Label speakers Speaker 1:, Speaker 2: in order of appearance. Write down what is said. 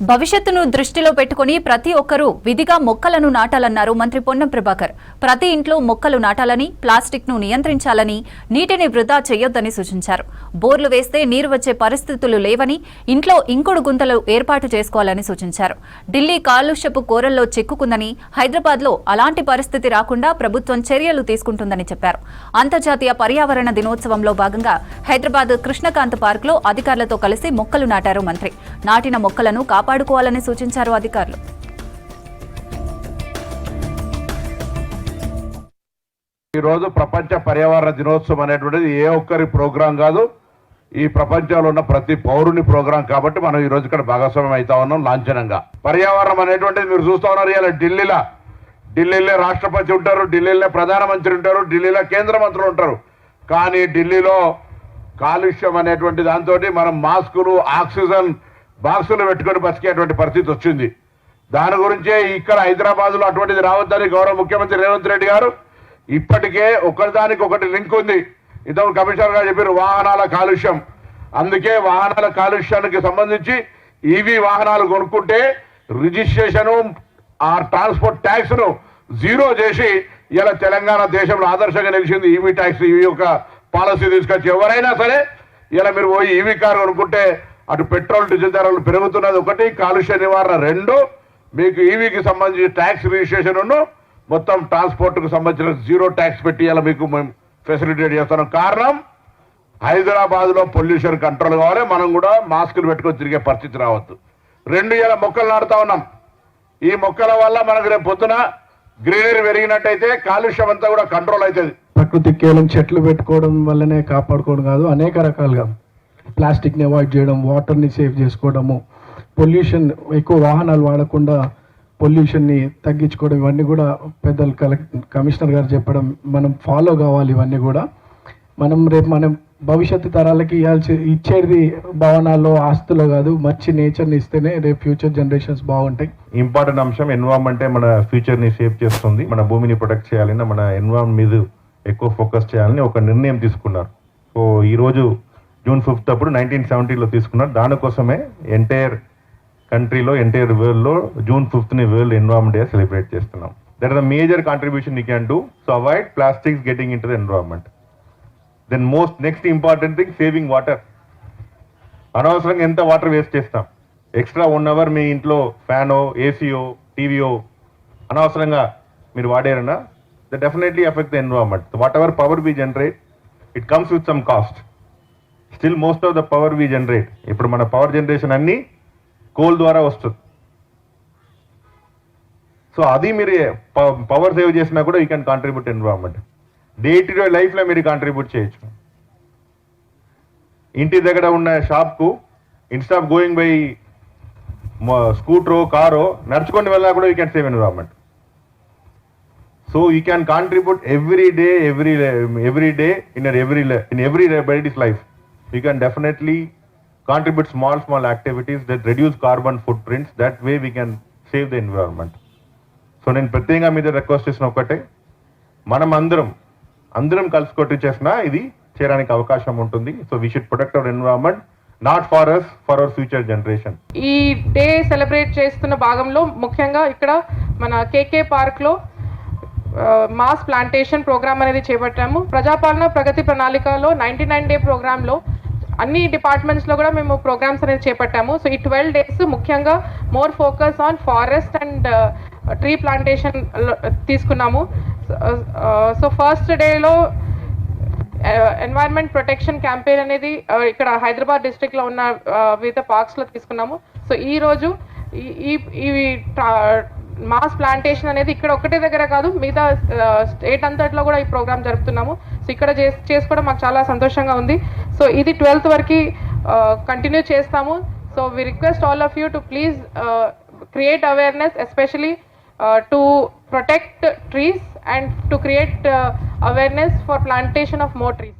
Speaker 1: భవిష్యత్తును దృష్టిలో పెట్టుకుని ప్రతి ఒక్కరూ విధిగా మొక్కలను నాటాలన్నారు మంత్రి పొన్నం ప్రభాకర్. ప్రతి ఇంట్లో మొక్కలు నాటాలని, ప్లాస్టిక్ ను నియంత్రించాలని, నీటిని వృధా చేయొద్దని సూచించారు. బోర్లు వేస్తే నీరు వచ్చే పరిస్థితులు లేవని, ఇంట్లో ఇంకుడు గుంతలు ఏర్పాటు చేసుకోవాలని సూచించారు. ఢిల్లీ కాలుష్యపు కోరల్లో చిక్కుకుందని, హైదరాబాద్ లో అలాంటి పరిస్థితి రాకుండా ప్రభుత్వం చర్యలు తీసుకుంటుందని చెప్పారు. అంతర్జాతీయ పర్యావరణ దినోత్సవంలో భాగంగా హైదరాబాద్ కృష్ణకాంత్ పార్క్ లో అధికారులతో కలిసి మొక్కలు నాటారు మంత్రి. నాటిన మొక్కలను కాపాడుకోవాలని సూచించారు అధికారులు.
Speaker 2: ఈ రోజు ప్రపంచ పర్యావరణ దినోత్సవం అనేటువంటిది ఏ ఒక్కరి ప్రోగ్రాం కాదు, ఈ ప్రపంచంలో ఉన్న ప్రతి పౌరుని ప్రోగ్రాం. కాబట్టి మనం ఈ రోజు ఇక్కడ భాగస్వామ్యం అవుతా ఉన్నాం లాంఛనంగా. పర్యావరణం అనేటువంటిది మీరు చూస్తా ఉన్నారు. ఇలా ఢిల్లీలో రాష్ట్రపతి ఉంటారు, ఢిల్లీలో ప్రధానమంత్రి ఉంటారు, ఢిల్లీలో కేంద్ర మంత్రులు ఉంటారు. కానీ ఢిల్లీలో కాలుష్యం అనేటువంటి దాంతో మనం మాస్కులు, ఆక్సిజన్ బాక్సులు పెట్టుకొని బతికేటువంటి పరిస్థితి వచ్చింది. దాని గురించే ఇక్కడ హైదరాబాద్లో అటువంటిది రావద్దని గౌరవ ముఖ్యమంత్రి రేవంత్ రెడ్డి గారు ఇప్పటికే ఒకదానికి ఒకటి లింక్ ఉంది. ఇంతకు కమిషనర్ గారు చెప్పారు వాహనాల కాలుష్యం. అందుకే వాహనాల కాలుష్యానికి సంబంధించి ఈవీ వాహనాలు కొనుక్కుంటే రిజిస్ట్రేషను, ఆ ట్రాన్స్పోర్ట్ ట్యాక్స్ ను జీరో చేసి ఇలా తెలంగాణ దేశంలో ఆదర్శంగా నిలిచింది. ఈవీ ట్యాక్స్, ఈవీ యొక్క పాలసీ తీసుకొచ్చి ఎవరైనా సరే ఇలా మీరు పోయి ఈవీ కారు కొనుక్కుంటే అటు పెట్రోల్, డీజిల్ ధరలు పెరుగుతున్నది ఒకటి, కాలుష్య నివారణ రెండు, మీకు ఈవీకి సంబంధించి ట్యాక్స్ రిజిస్ట్రేషన్ మొత్తం ట్రాన్స్పోర్ట్కు సంబంధించిన జీరో ట్యాక్స్ పెట్టి ఇలా మీకు మేము ఫెసిలిటేట్ చేస్తున్నాం. కారణం హైదరాబాద్లో పొల్యూషన్ కంట్రోల్ కావాలి, మనం కూడా మాస్కులు పెట్టుకొని తిరిగే పరిస్థితి రావద్దు. రెండు ఇలా మొక్కలు నాటుతా ఉన్నాం. ఈ మొక్కల వల్ల మనకు రేపు పొద్దున గ్రీనరీ పెరిగినట్టయితే కాలుష్యం అంతా కూడా కంట్రోల్ అవుతుంది.
Speaker 3: ప్రకృతి కేవలం చెట్లు పెట్టుకోవడం వల్లనే కాపాడుకోవడం కాదు, అనేక రకాలుగా ప్లాస్టిక్ని అవాయిడ్ చేయడం, వాటర్ని సేవ్ చేసుకోవడము, పొల్యూషన్ ఎక్కువ వాహనాలు వాడకుండా పొల్యూషన్ని తగ్గించుకోవడం, ఇవన్నీ కూడా పెద్దలు కమిషనర్ గారు చెప్పడం మనం ఫాలో కావాలి. ఇవన్నీ కూడా మనం భవిష్యత్తు తరాలకి ఇచ్చేది భవనాల్లో, ఆస్తులు కాదు, మంచి నేచర్ని ఇస్తేనే రేపు ఫ్యూచర్ జనరేషన్స్ బాగుంటాయి.
Speaker 4: ఇంపార్టెంట్ అంశం ఎన్విరాన్మెంటే మన ఫ్యూచర్ని సేవ్ చేస్తుంది. మన భూమిని ప్రొటెక్ట్ చేయాలని, మన ఎన్విరాన్మెంట్ మీద ఎక్కువ ఫోకస్ చేయాలని ఒక నిర్ణయం తీసుకున్నారు. సో ఈరోజు జూన్ 5 అప్పుడు 1970లో తీసుకున్నారు. దానికోసమే ఎంటైర్ కంట్రీలో, ఎంటైర్ వరల్డ్లో జూన్ 5ని వరల్డ్ ఎన్విరాన్మెంట్ డే సెలబ్రేట్ చేస్తున్నాం. That is the major contribution you can do. So avoid plastics getting into the environment. Then next important thing saving water. అనవసరంగా ఎంత వాటర్ వేస్ట్ చేస్తాం. Extra 1 hour మీ ఇంట్లో ఫ్యానో, ఏసీయో, టీవీయో అనవసరంగా మీరు వాడారన్నా that definitely affect the environment. So whatever power we generate, it comes with some cost. Still most of the power we generate, ఇప్పుడు మన పవర్ జనరేషన్ అన్ని కోల్ ద్వారా వస్తుంది. సో అది మీరు పవర్ సేవ్ చేసినా కూడా you can contribute environment. Day to day లైఫ్లో మీరు కాంట్రిబ్యూట్ చేయొచ్చు. ఇంటి దగ్గర ఉన్న షాప్కు ఇన్స్టెడ్ ఆఫ్ గోయింగ్ బై స్కూటరో, కారో నడుచుకొని వెళ్ళినా కూడా you can save environment. So you can contribute every day in everybody's life. You can definitely contribute small activities that reduce carbon footprints. That way we can save the environment. So నేను ప్రత్యేకంగా మీద request చేసిన ఒకటే, మనం అందరం కలిసి కొట్టి చేసినా ఇది చేయడానికి అవకాశం ఉంటుంది. So we should protect our environment, not for us, for our future generation.
Speaker 5: ఈ డే సెలబ్రేట్ చేస్తున్న భాగంలో ముఖ్యంగా ఇక్కడ మన కేకే పార్క్లో మాస్ ప్లాంటేషన్ ప్రోగ్రామ్ అనేది చేపట్టాము. ప్రజాపాలన ప్రగతి ప్రణాళికలో 99 డే ప్రోగ్రాంలో అన్ని డిపార్ట్మెంట్స్లో కూడా మేము ప్రోగ్రామ్స్ అనేది చేపట్టాము. సో ఈ 12 days ముఖ్యంగా more focus on forest and tree plantation తీసుకున్నాము. సో ఫస్ట్ డేలో ఎన్వైరన్మెంట్ ప్రొటెక్షన్ క్యాంపెయిన్ అనేది ఇక్కడ హైదరాబాద్ డిస్ట్రిక్ట్లో ఉన్న వివిధ పార్క్స్లో తీసుకున్నాము. సో ఈరోజు ఈ మాస్ ప్లాంటేషన్ అనేది ఇక్కడ ఒక్కటే దగ్గర కాదు, మిగతా స్టేట్ అంతట్లో కూడా ఈ ప్రోగ్రామ్ జరుపుతున్నాము. సో ఇక్కడ చేసుకోవడం మాకు చాలా సంతోషంగా ఉంది. సో ఇది 12th వరకు కంటిన్యూ చేస్తాము. So we request all of you to please create awareness, especially to protect trees and to create awareness for plantation of more trees.